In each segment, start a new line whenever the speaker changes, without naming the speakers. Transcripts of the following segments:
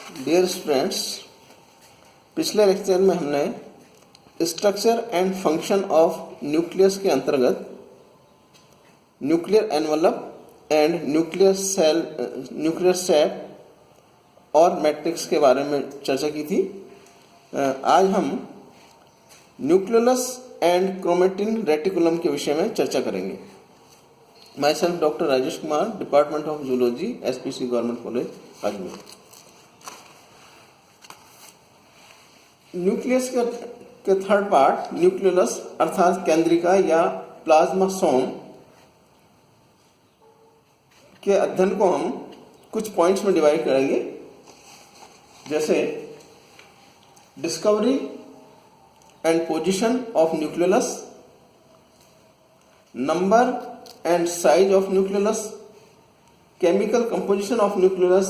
Dear students, पिछले lecture में हमने structure and function of nucleus के अंतर्गत nuclear envelope and nuclear set और मैट्रिक्स के बारे में चर्चा की थी। आज हम न्यूक्लियोलस एंड क्रोमेटिन रेटिकुलम के विषय में चर्चा करेंगे। My self doctor Rajesh Kumar, department of zoology, SPC government college Ajmer. Nucleus के थर्ड पार्ट न्यूक्लियोलस अर्थात केंद्रिका या प्लाज्मासोम के अध्ययन को हम कुछ पॉइंट्स में डिवाइड करेंगे, जैसे discovery and position of nucleolus, number and size of nucleolus, chemical composition of nucleolus,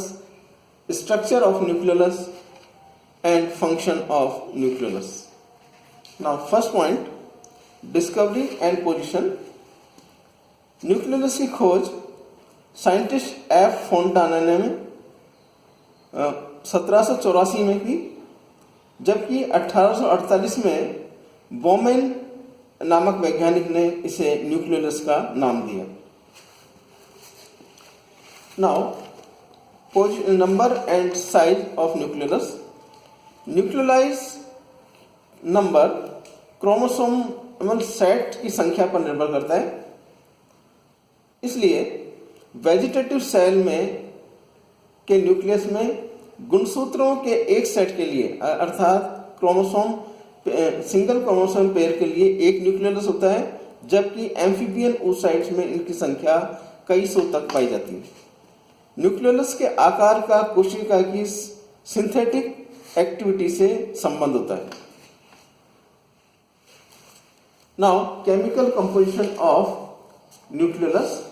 structure of nucleolus and function of nucleolus. Now first point, discovery and position. Nucleolus की खोज साइंटिस्ट एफ फोंटाना ने 1784 में की, जबकि 1848 में बोमेन नामक वैज्ञानिक ने इसे न्यूक्लियोलस का नाम दिया। Now number and size of nucleolus. न्यूक्लियोलाइज नंबर क्रोमोसोमल सेट की संख्या पर निर्भर करता है, इसलिए वेजिटेटिव सेल में के न्यूक्लियस में गुणसूत्रों के एक सेट के लिए अर्थात सिंगल क्रोमोसोम पेयर के लिए एक न्यूक्लियोलस होता है, जबकि एम्फीबियन oocytes में इनकी संख्या कई सौ तक पाई जाती है। न्यूक्लियोलस के आकार का कोशिका की सिंथेटिक एक्टिविटी से संबंध होता है। Now chemical composition of nucleolus.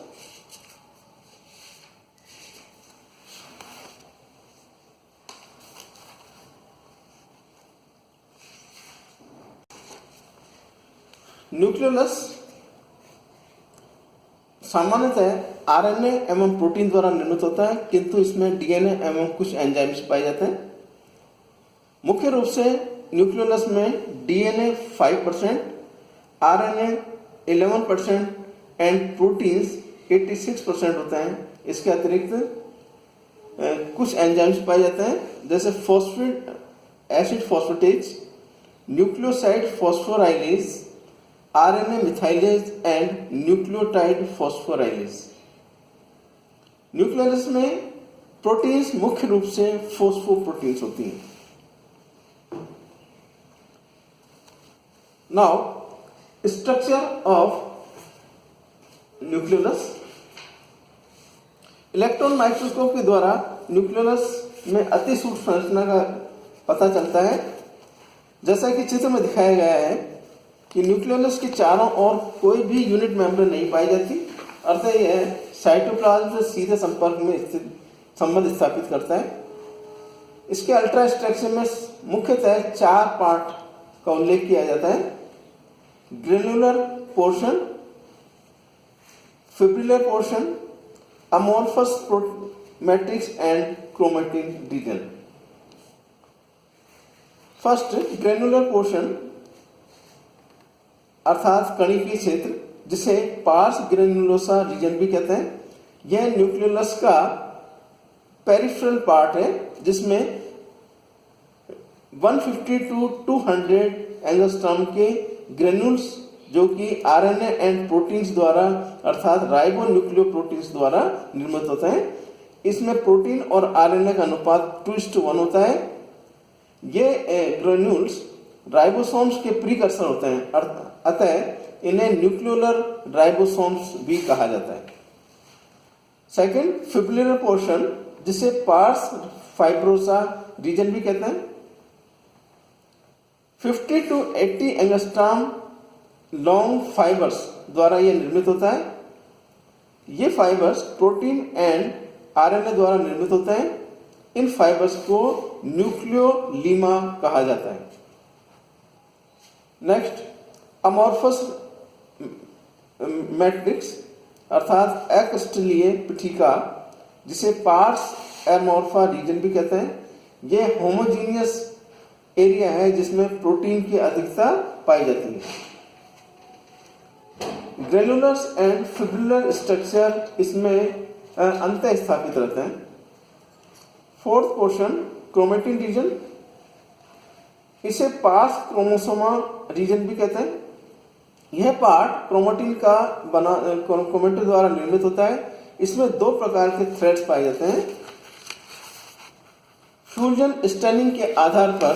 Nucleolus सामान्यतः RNA एवं प्रोटीन द्वारा निर्मित होता है, किंतु इसमें DNA एवं कुछ एंजाइम्स पाए जाते हैं। मुख्य रूप से न्यूक्लियोलस में DNA 5%, RNA 11% एंड प्रोटीन्स 86% होते हैं। इसके अतिरिक्त कुछ एंजाइम्स पाए जाते हैं, जैसे acid phosphatase, nucleoside phosphorylase, RNA methylase and nucleotide phosphorylase. Nucleolus में प्रोटीन्स मुख्य रूप से फॉस्फोप्रोटीन्स होती हैं। Now, structure of nucleolus. Electron microscope के द्वारा न्यूक्लियोलस में अति सूक्ष्म संरचना का पता चलता है। जैसा कि चित्र में दिखाया गया है कि न्यूक्लियोलस के चारों ओर कोई भी यूनिट मेंब्रेन नहीं पाई जाती, अर्थात यह साइटोप्लाज्म से सीधे संपर्क में स्थित संबंध स्थापित करता है। इसके अल्ट्रा स्ट्रक्चर में मुख्यतः 4 पार्ट का उल्लेख किया जाता है: granular portion, fibrillar portion, amorphous matrix and chromatin region. First, granular portion अर्थात कणिकीय क्षेत्र, जिसे पार्स ग्रेनुलोसा रीजन भी कहते हैं। यह न्यूक्लियोलस का पेरिफेरल पार्ट है, जिसमें 150 to 200 एंगस्ट्रॉम के ग्रेनुल्स, जो कि RNA एंड प्रोटीन्स द्वारा अर्थात राइबो न्यूक्लियो प्रोटीन्स द्वारा निर्मित होते हैं। इसमें प्रोटीन और RNA का अनुपात 2:1 होता है। ये ग्रेनुल्स राइबोसोम्स के प्रीकर्सर होते हैं, अतः इन्हें न्यूक्लियोलर राइबोसोम्स भी कहा जाता है। सेकंड, फिब्रिलर पोर्शन, जिसे पार्स फाइब्रोसा रीजन भी कहते हैं। 50 to 80 एंगस्ट्रॉम लॉन्ग फाइबर्स द्वारा यह निर्मित होता है। ये फाइबर्स प्रोटीन एंड RNA द्वारा निर्मित होते हैं। इन फाइबर्स को न्यूक्लियोलीमा कहा जाता है। नेक्स्ट, अमोर्फस मैट्रिक्स अर्थात अकस्टलीय पट्टिका, जिसे पार्स एमोर्फा रीजन भी कहते हैं। ये होमोजीनियस एरिया है जिसमें प्रोटीन की अधिकता पाई जाती है। ग्रेनुलर्स एंड फिब्रिलर स्ट्रक्चर इसमें अंत स्थापित रहते हैं। फोर्थ पोर्शन क्रोमेटिन रीजन, इसे पार्स क्रोमोसोमा रीजन भी कहते हैं। यह पार्ट क्रोमेटिन का क्रोमेटिन द्वारा निर्मित होता है। इसमें दो प्रकार के थ्रेड्स पाए जाते हैं। फ्यूजन स्टैनिंग के आधार पर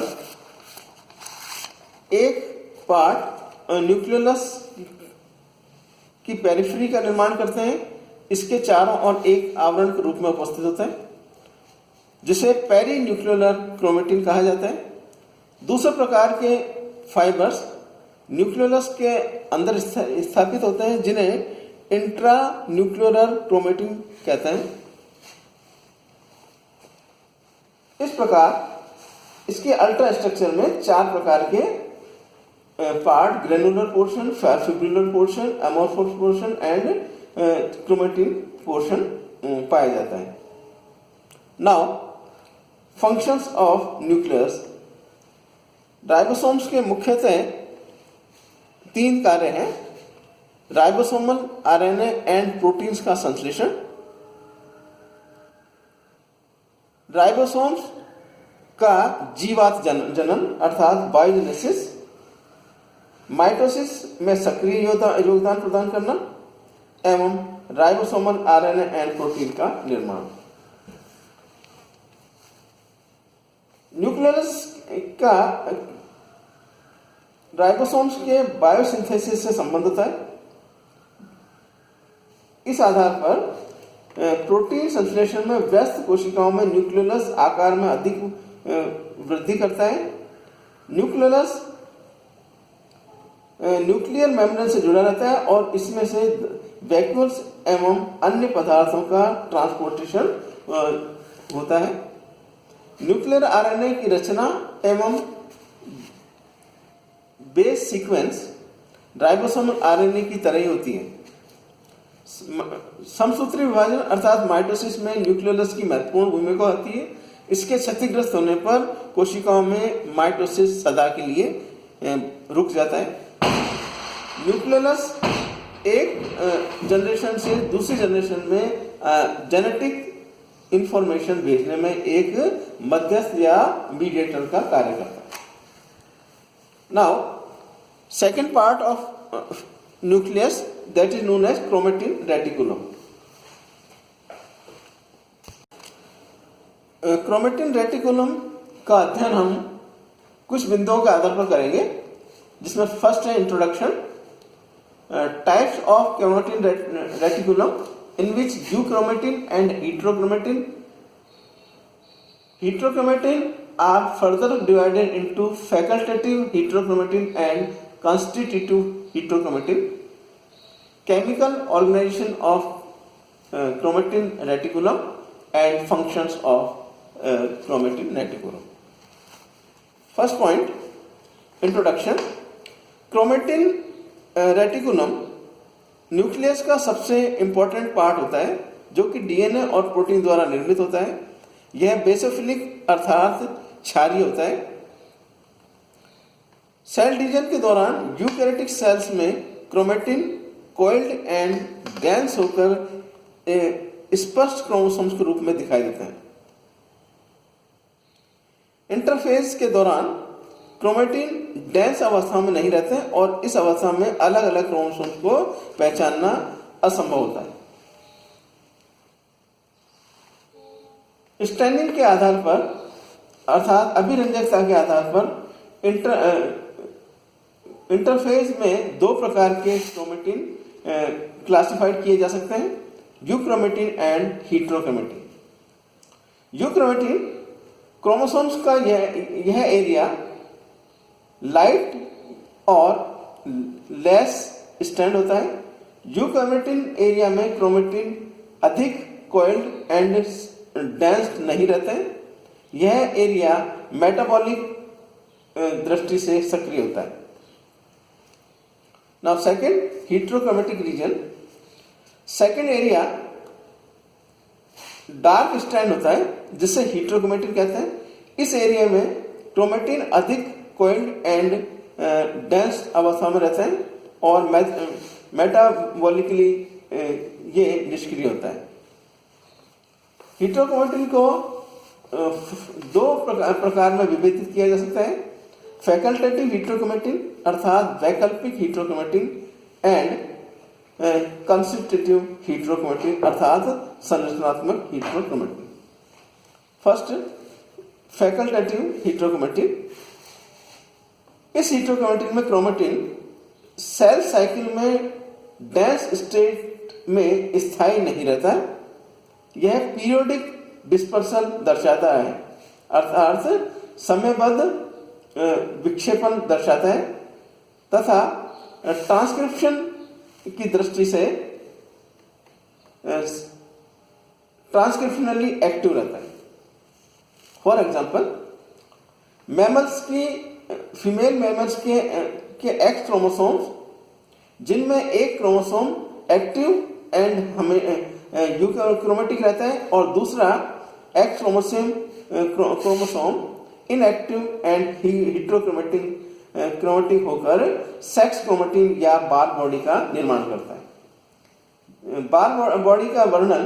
एक पार्ट न्यूक्लियस की पेरिफेरी का निर्माण करते हैं। इसके चारों ओर एक आवरण के रूप में उपस्थित होता है जिसे पेरी न्यूक्लियर क्रोमेटिन कहा जाता है। दूसरे प्रकार के फाइबर्स न्यूक्लियस के अंदर स्थापित होते हैं जिन्हें इंट्रा न्यूक्लियर क्रोमेटिन कहते हैं। इस प्रकार इसके अल्ट्रा स्ट्रक्चर में चार प्रकार के part, granular portion, fibrillar portion, amorphous portion and chromatin portion पाया जाता है। Now functions of nucleus. Ribosomes के मुख्यतः तीन कार्य हैं। राइबोसोमल आरएनए एंड प्रोटीन्स का संश्लेषण, राइबोसोम्स का जीवात जनन अर्थात बायोजेनेसिस, माइटोसिस में सक्रिय योगदान प्रदान करना एवं राइबोसोमल आरएनए एंड प्रोटीन का निर्माण। न्यूक्लियस का राइबोसोम्स के बायोसिंथेसिस से संबंध होता है। इस आधार पर प्रोटीन संश्लेषण में व्यस्त कोशिकाओं में न्यूक्लियस आकार में अधिक वृद्धि करता है। न्यूक्लियस न्यूक्लियर मेम्ब्रेन से जुड़ा रहता है और इसमें से वैक्यूल्स एवं अन्य पदार्थों का ट्रांसपोर्टेशन होता है। न्यूक्लियर आरएनए की रचना एवं बेस सीक्वेंस राइबोसोमल आरएनए की तरह ही होती है। समसूत्री विभाजन अर्थात माइटोसिस में न्यूक्लियस की महत्वपूर्ण भूमिका होती है। इसके क्षतिग्रस्त होने पर कोशिकाओं में माइटोसिस सदा के लिए रुक जाता है। न्यूक्लियस एक जनरेशन से दूसरी जनरेशन में जेनेटिक इंफॉर्मेशन भेजने में एक मध्यस्थ या मीडिएटर का कार्य करता है। Now second part of nucleus that is known as chromatin reticulum. Chromatin reticulum का अध्ययन हम कुछ बिंदुओं के आधार पर करेंगे, जिसमें फर्स्ट है introduction, types of chromatin reticulum in which euchromatin and heterochromatin. Heterochromatin are further divided into facultative heterochromatin and constitutive heterochromatin. Chemical organization of chromatin reticulum and functions of chromatin reticulum. First point, introduction. Chromatin reticulum nucleus का सबसे important part होता है जो कि DNA और protein द्वारा निर्मित होता है। यह बेसोफिलिक अर्थात क्षारीय होता है। सेल डिवीजन के दौरान यूकैरियोटिक सेल्स में क्रोमेटिन कोइल्ड एंड डेंस होकर स्पष्ट क्रोमोसोम्स के रूप में दिखाई देते हैं। इंटरफेज के दौरान क्रोमेटिन डेंस अवस्था में नहीं रहते और इस अवस्था में अलग अलग क्रोमोसोम्स को पहचानना असंभव होता है। स्टैंडिंग के आधार पर अर्थात अभिरंजकता के आधार पर इंटरफेज में दो प्रकार के क्रोमेटिन क्लासिफाइड किए जा सकते हैं, यूक्रोमेटिन एंड हेटेरोक्रोमेटिन। यूक्रोमेटिन क्रोमोसोम्स का यह एरिया लाइट और लेस स्टैंड होता है। यूक्रोमेटिन एरिया में क्रोमेटिन अधिक कोइल्ड एंड डेंस नहीं रहते हैं। यह एरिया मेटाबॉलिक दृष्टि से सक्रिय होता है। Now second, heterochromatic region. Second area dark stand होता है जिसे हेटेरोक्रोमेटिन कहते हैं। इस एरिया में क्रोमेटिन अधिक कोइल्ड एंड डेंस अवस्था में रहते हैं और मेटाबॉलिकली ये निष्क्रिय होता है। हेटेरोक्रोमेटिन को दो प्रकार में विभाजित किया जा सकता है, फैकल्टेटिव हेटेरोक्रोमेटिन अर्थात वैकल्पिक हेटेरोक्रोमेटिन एंड कंस्टिट्यूटिव हेटेरोक्रोमेटिन अर्थात संरचनात्मक हेटेरोक्रोमेटिन। First, facultative हेटेरोक्रोमेटिन। इस हेटेरोक्रोमेटिन में क्रोमेटिन सेल साइकिल में डेंस स्टेट में स्थायी नहीं रहता है। यह पीरियोडिक डिस्पर्सल दर्शाता है अर्थात समयबद्ध विक्षेपण दर्शाता है तथा ट्रांसक्रिप्शन की दृष्टि से ट्रांसक्रिप्शनली एक्टिव रहता है। फॉर एग्जाम्पल, मैमल्स की फीमेल मैमल्स के एक्स क्रोमोसोम्स जिनमें एक क्रोमोसोम एक्टिव एंड यूकैरियोटिक रहता है और दूसरा एक्स क्रोमोसोम इनएक्टिव एंड हेटेरोक्रोमेटिक होकर सेक्स क्रोमेटिन या बार बॉडी का निर्माण करता है। बार बॉडी का वर्णन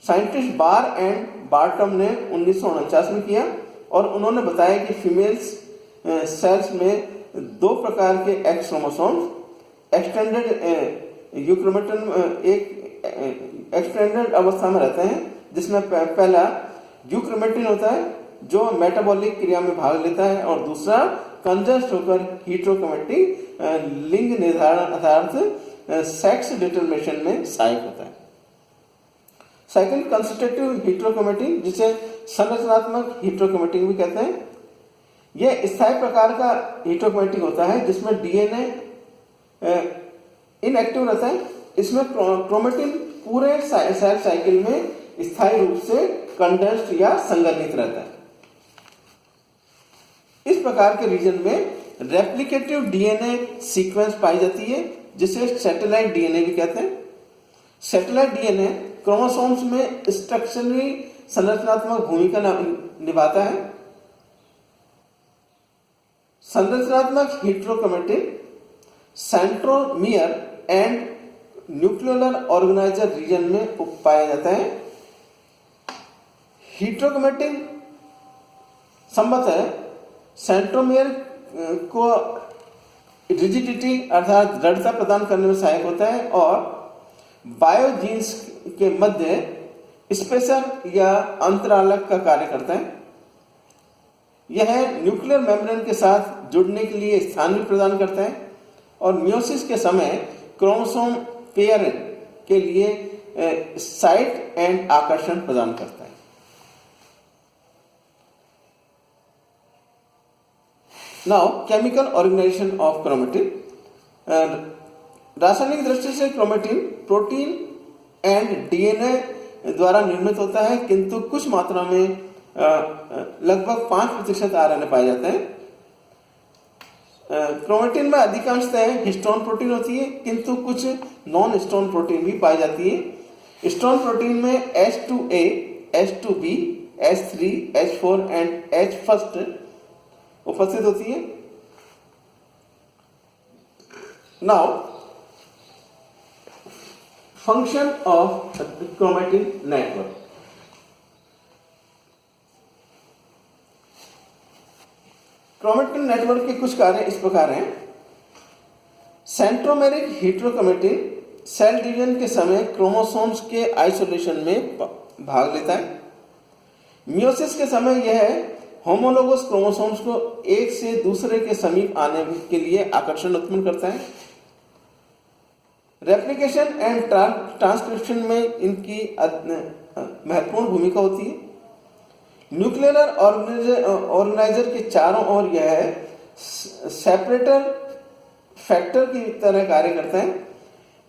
साइंटिस्ट बार एंड बार्टम ने 1949 में किया और उन्होंने बताया कि फीमेल्स सेल्स में दो प्रकार के एक्स क्रोमोसोम्स एक्सटेंडेड यूक्रोमेटिन एक एक्सटेंडेड अवस्था में रहते हैं, जिसमें पहला यूक्रोमेटिन होता है जो मेटाबॉलिक क्रिया में भाग लेता है और दूसरा कंजस्ट होकर हेटेरोक्रोमेटिक लिंग निर्धारण अर्थात सेक्स डिटरमिनेशन में सहायक होता है। सेकंड, कंस्टिट्यूटिव हेटेरोक्रोमेटिन जिसे संरचनात्मक हेटेरोक्रोमेटिन भी कहते हैं। यह स्थायी प्रकार का हेटेरोक्रोमेटिन होता है जिसमें डीएनए इनएक्टिव रहता है। इसमें क्रोमेटिन पूरे सेल साइकिल में स्थायी रूप से कंडेंस्ड या संघनित रहता है। इस प्रकार के रीजन में रेप्लिकेटिव डीएनए सीक्वेंस पाई जाती है जिसे सैटेलाइट डीएनए भी कहते हैं। सैटेलाइट डीएनए क्रोमोसोम्स में स्ट्रक्चरली संरचनात्मक भूमिका निभाता है। संरचनात्मक heterochromatin centromere and nucleolar organizer region में पाया जाता है। हेटेरोक्रोमेटिन संभवतः सेंट्रोमियर को रिजिडिटी अर्थात दृढ़ता प्रदान करने में सहायक होता है और बायोजीन्स के मध्य स्पेसर या अंतरालक का कार्य करता है। यह न्यूक्लियर मेम्ब्रेन के साथ जुड़ने के लिए स्थान भी प्रदान करता है और मियोसिस के समय क्रोमोसोम पेयर के लिए साइट एंड आकर्षण प्रदान करता है। Now chemical organisation of chromatin. रासायनिक दृष्टि से क्रोमेटिन प्रोटीन एंड डीएनए द्वारा निर्मित होता है, किंतु कुछ मात्रा में लगभग 5% आरएनए पाए जाते हैं। क्रोमेटिन में अधिकांशतः हिस्टोन प्रोटीन होती है, किंतु कुछ नॉन हिस्टोन प्रोटीन भी पाई जाती है। हिस्टोन प्रोटीन में H2A, H2B, H3, H4 and H first उपस्थित होती है। Now function of chromatin network. Chromatin network के कुछ कार्य इस प्रकार हैं। सेंट्रोमेरिक हेटेरोक्रोमेटिन सेल डिवीजन के समय क्रोमोसोम्स के आइसोलेशन में भाग लेता है। मियोसिस के समय यह होमोलोगस क्रोमोसोम्स को एक से दूसरे के समीप आने के लिए आकर्षण उत्पन्न करता है। रेप्लिकेशन एंड ट्रांसक्रिप्शन में इनकी महत्वपूर्ण भूमिका होती है। न्यूक्लियर ऑर्गेनाइजर के चारों ओर यह सेपरेटर फैक्टर की तरह कार्य करता है।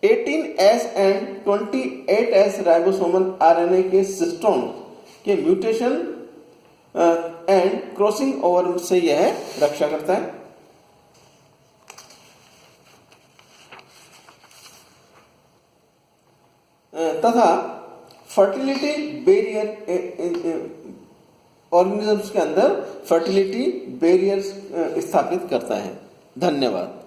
18S and 28S ribosomal RNA के सिस्टोन के म्यूटेशन एंड क्रॉसिंग ओवर से यह रक्षा करता है। तथा फर्टिलिटी बैरियर ऑर्गेनिजम्स के अंदर फर्टिलिटी बैरियर्स स्थापित करता है। धन्यवाद।